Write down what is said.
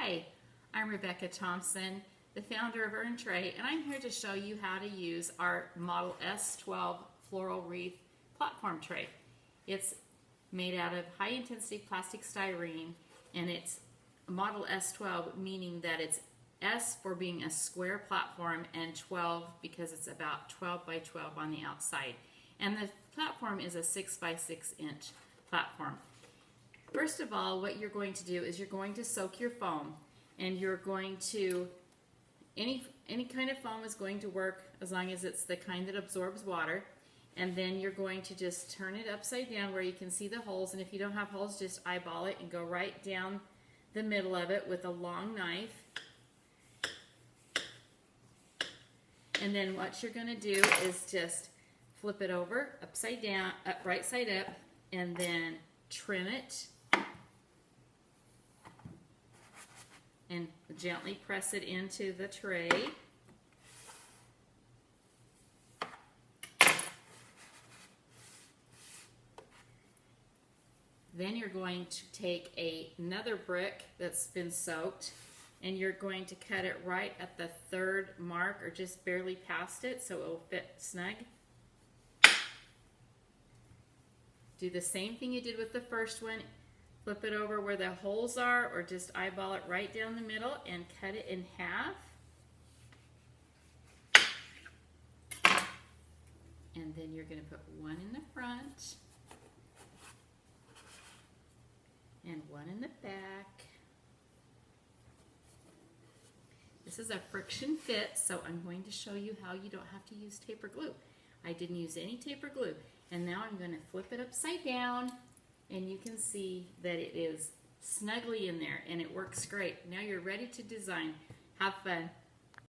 Hi, I'm Rebecca Thompson, the founder of UrnTray, and I'm here to show you how to use our Model S12 Floral Wreath platform tray. It's made out of high-intensity plastic styrene, and it's Model S12, meaning that it's S for being a square platform and 12 because it's about 12 by 12 on the outside. And the platform is a 6 by 6 inch platform. First of all, what you're going to do is you're going to soak your foam, and you're going to, any kind of foam is going to work as long as it's the kind that absorbs water. And then you're going to just turn it upside down where you can see the holes, and if you don't have holes, just eyeball it and go right down the middle of it with a long knife. And then what you're going to do is just flip it over upside down, right side up, and then trim it and gently press it into the tray. Then you're going to take another brick that's been soaked, and you're going to cut it right at the third mark, or just barely past it, so it will fit snug. Do the same thing you did with the first one. Flip it over where the holes are, or just eyeball it right down the middle and cut it in half. And then you're going to put one in the front and one in the back. This is a friction fit, so I'm going to show you how you don't have to use tape or glue. I didn't use any tape or glue. And now I'm going to flip it upside down, and you can see that it is snugly in there, and it works great. Now you're ready to design. Have fun.